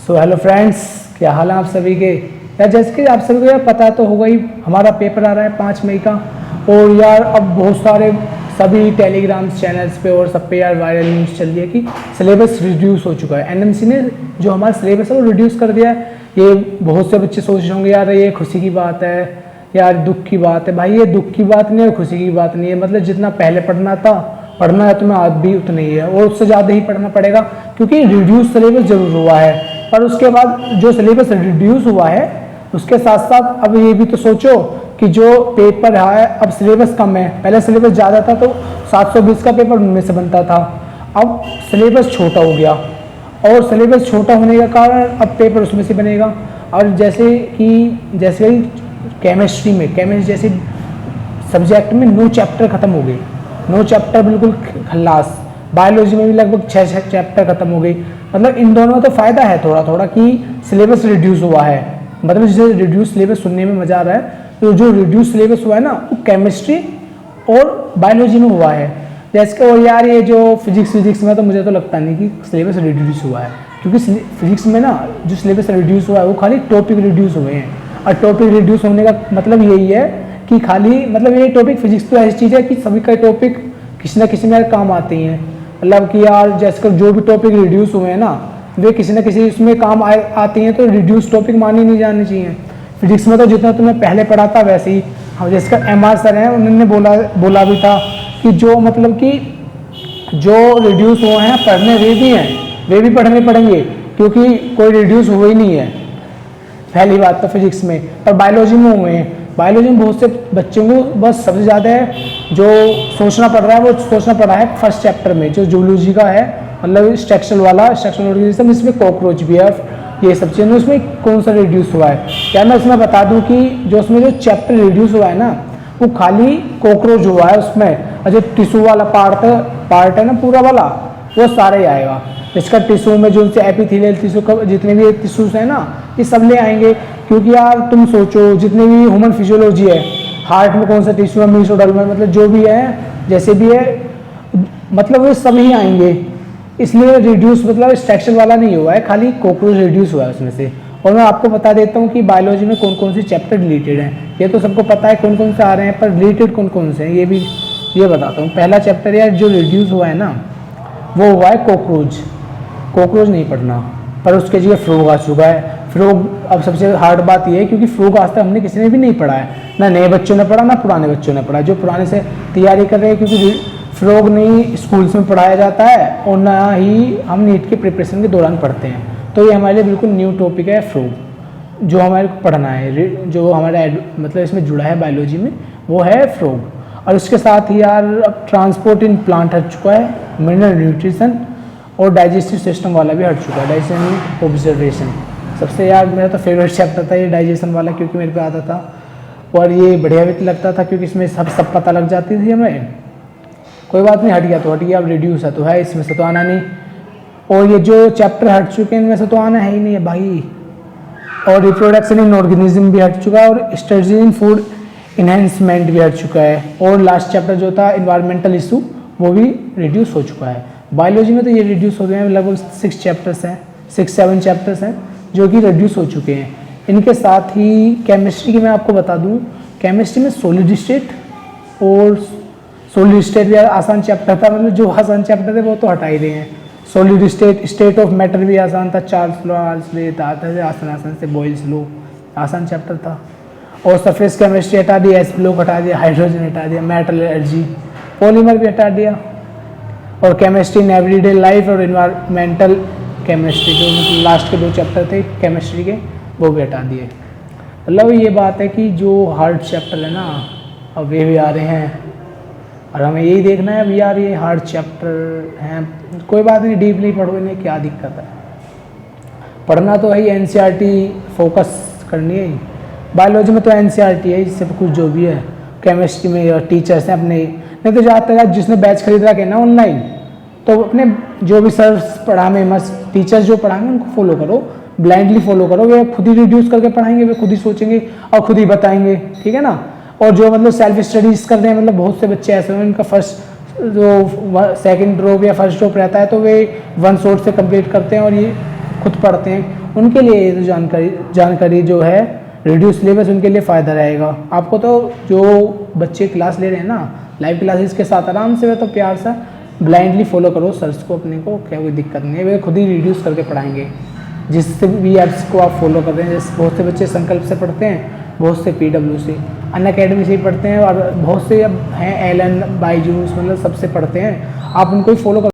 So hello friends, क्या हाल है आप सभी के। यार जैसे कि आप सभी को यार पता तो होगा ही, हमारा पेपर आ रहा है 5 मई का। और यार अब बहुत सारे सभी टेलीग्राम चैनल्स पे और सब पे यार वायरल न्यूज़ चल रही है कि सिलेबस रिड्यूस हो चुका है। एनएमसी ने जो हमारा सिलेबस है वो रिड्यूस कर दिया है। ये बहुत से बच्चे सोच रहे होंगे यार ये खुशी की बात है, यार दुख की बात है। भाई ये दुख की बात नहीं है, खुशी की बात नहीं है। मतलब जितना पहले पढ़ना है तुम्हें आज भी उतना ही है और उससे ज़्यादा ही पढ़ना पड़ेगा, क्योंकि रिड्यूस सिलेबस जरूर हुआ है। पर उसके बाद जो सिलेबस रिड्यूस हुआ है उसके साथ साथ अब ये भी तो सोचो कि जो पेपर है अब सिलेबस कम है। पहले सिलेबस ज़्यादा था तो 720 का पेपर उनमें से बनता था, अब सिलेबस छोटा हो गया और सिलेबस छोटा होने के कारण अब पेपर उसमें से बनेगा। और जैसे केमिस्ट्री जैसे सब्जेक्ट में 9 चैप्टर खत्म हो गए, 9 चैप्टर बिल्कुल खल्लास। बायोलॉजी में भी लगभग 6 चैप्टर खत्म हो गई। मतलब इन दोनों में तो फ़ायदा है थोड़ा थोड़ा कि सिलेबस रिड्यूस हुआ है। मतलब जैसे रिड्यूस सिलेबस सुनने में मज़ा आ रहा है, तो जो रिड्यूस सिलेबस हुआ है ना वो केमिस्ट्री और बायोलॉजी में हुआ है। जैसे कि और यार ये जो फिजिक्स में तो मुझे तो लगता नहीं कि सिलेबस रिड्यूस हुआ है, क्योंकि फिजिक्स में ना जो सिलेबस रिड्यूस हुआ है वो खाली टॉपिक रिड्यूस हुए हैं। और टॉपिक रिड्यूस होने का मतलब यही है कि खाली मतलब ये टॉपिक फिजिक्स तो ऐसी चीज़ है कि सभी का टॉपिक किसी ना किसी में काम आते हैं। मतलब कि यार जैसे जो भी टॉपिक रिड्यूस हुए हैं ना वे किसी न किसी इसमें काम आती हैं, तो रिड्यूस टॉपिक मानी नहीं जानी चाहिए। फिजिक्स में तो जितना तुमने पहले पढ़ा था वैसे ही। हम जिसका MR सर हैं उन्होंने बोला भी था कि जो मतलब कि जो रिड्यूस हुए हैं पढ़ने वे भी पढ़ने पड़ेंगे, क्योंकि कोई रिड्यूस हुआ ही नहीं है। पहली बात तो फिजिक्स में। पर बायोलॉजी में हुए हैं। बायोलॉजी में बहुत से बच्चों को बस सबसे ज़्यादा है जो सोचना पड़ रहा है वो सोचना पड़ रहा है फर्स्ट चैप्टर में जो जूलॉजी का है, मतलब स्ट्रक्चरल ऑर्गेनिज्म। इसमें कॉकरोच भी है, ये सब चीज़ें। उसमें कौन सा रिड्यूस हुआ है क्या मैं इसमें बता दूं कि जो उसमें जो चैप्टर रिड्यूस हुआ है ना वो खाली कॉकरोच हुआ है उसमें। और जो टिश्यू वाला पार्ट है ना पूरा वाला वो सारे ही आएगा। इसका टिश्यू में जो एपिथेलियल टिश्यू का जितने भी टिश्यूज है ना ये सब ले आएंगे। क्योंकि यार तुम सोचो जितने भी ह्यूमन फिजियोलॉजी है, हार्ट में कौन सा टिश्यू है, मीसोडर्मल मतलब जो भी है जैसे भी है, मतलब वो सब ही आएंगे। इसलिए रिड्यूस मतलब स्ट्रक्चर वाला नहीं हुआ है, खाली कॉकरोच रिड्यूस हुआ है उसमें से। और मैं आपको बता देता हूँ कि बायोलॉजी में कौन कौन से चैप्टर रिलेटेड हैं। ये तो सबको पता है कौन कौन से आ रहे हैं, पर रिलेटेड कौन कौन से हैं ये बताता हूँ। पहला चैप्टर यार जो रिड्यूस हुआ है ना वो हुआ है कॉकरोच नहीं पढ़ना, पर उसके जगह फ्रॉग आ चुका है। फ्रॉग अब सबसे हार्ड बात यह है क्योंकि फ्रॉग आज तक हमने किसी ने भी नहीं पढ़ा है, ना नए बच्चों ने पढ़ा ना पुराने बच्चों ने पढ़ा। जो पुराने से तैयारी कर रहे हैं, क्योंकि फ्रॉग नहीं स्कूल्स में पढ़ाया जाता है और ना ही हम नीट के प्रिपरेशन के दौरान पढ़ते हैं। तो ये हमारे लिए बिल्कुल न्यू टॉपिक है फ्रॉग, जो हमारे को पढ़ना है, जो हमारा मतलब इसमें जुड़ा है बायोलॉजी में वो है फ्रॉग। और उसके साथ ही यार अब ट्रांसपोर्ट इन प्लांट हट चुका है, मिनरल न्यूट्रिशन और डाइजेस्टिव सिस्टम वाला भी हट चुका है, डाइजेशन ऑब्जर्वेशन। सबसे यार मेरा तो फेवरेट चैप्टर था ये डाइजेशन वाला, क्योंकि मेरे पे आता था और ये बढ़िया भी लगता था क्योंकि इसमें सब पता लग जाती थी हमें। कोई बात नहीं, हट गया। अब रिड्यूस है तो है, इसमें से तो आना नहीं। और ये जो चैप्टर हट चुके हैं इनमें से तो आना है ही नहीं है भाई। और रिप्रोडक्शन इन ऑर्गेनिज्म भी हट चुका है और स्ट्रेटजी इन फूड इन्हेंसमेंट भी हट चुका है। और लास्ट चैप्टर जो था इन्वायरमेंटल इशू वो भी रिड्यूस हो चुका है। बायोलॉजी में तो ये रिड्यूस हो गए हैं, लगभग 6-7 चैप्टर्स हैं जो कि रिड्यूस हो चुके हैं। इनके साथ ही केमिस्ट्री की मैं आपको बता दूं, केमिस्ट्री में सॉलिड स्टेट भी आसान चैप्टर था। मतलब जो आसान चैप्टर थे वो तो हटा ही रहे हैं। सॉलिड स्टेट ऑफ मैटर भी आसान था, चार्ल्स लॉ आसान से बॉयल्स लॉ आसान चैप्टर था। और सरफेस केमिस्ट्री हटा दिया, एस ब्लॉक हटा दिया, हाइड्रोजन हटा दिया, मेटलर्जी, पॉलीमर भी हटा दिया। और केमिस्ट्री इन एवरीडे लाइफ और इन्वायरमेंटल केमिस्ट्री जो लास्ट के 2 चैप्टर थे केमिस्ट्री के वो भी हटा दिए। मतलब ये बात है कि जो हार्ड चैप्टर है ना अब वे भी आ रहे हैं और हमें यही देखना है अब यार ये हार्ड चैप्टर हैं, कोई बात नहीं, डीप नहीं पढ़ो इन्हें, क्या दिक्कत है। पढ़ना तो है NCERT फोकस करनी है। बायोलॉजी में तो NCERT है, इससे कुछ जो भी है। केमिस्ट्री में टीचर्स हैं अपने, नहीं तो ज़्यादातर जिसने बैच खरीद रखे ना ऑनलाइन, तो अपने जो भी सर पढ़ाने मस्त टीचर्स जो पढ़ाएंगे उनको फॉलो करो, ब्लाइंडली फॉलो करो। वे खुद ही रिड्यूस करके पढ़ाएंगे, वे खुद ही सोचेंगे और खुद ही बताएंगे, ठीक है ना। और जो मतलब सेल्फ स्टडीज़ कर रहे हैं, मतलब बहुत से बच्चे ऐसे हैं उनका फर्स्ट जो सेकंड ड्रॉप या फर्स्ट ड्रॉप रहता है तो वे 1 शॉट से कंप्लीट करते हैं और ये खुद पढ़ते हैं उनके लिए ये तो जानकारी जो है रेडियो सिलेबस उनके लिए फ़ायदा रहेगा। आपको तो जो बच्चे क्लास ले रहे हैं ना लाइव क्लासेस के साथ आराम से वे तो प्यार से ब्लाइंडली फॉलो करो सर्च को अपने को, क्या कोई दिक्कत नहीं है, वे खुद ही रिड्यूस करके पढ़ाएंगे। जिससे भी ऐप्स को आप फॉलो कर रहे हैं, जैसे बहुत से बच्चे संकल्प से पढ़ते हैं, बहुत से PW से, अनअकैडमी से ही पढ़ते हैं और बहुत से अब हैं एलन बाईजूस मतलब सबसे पढ़ते हैं। आप उनको ही फॉलो कर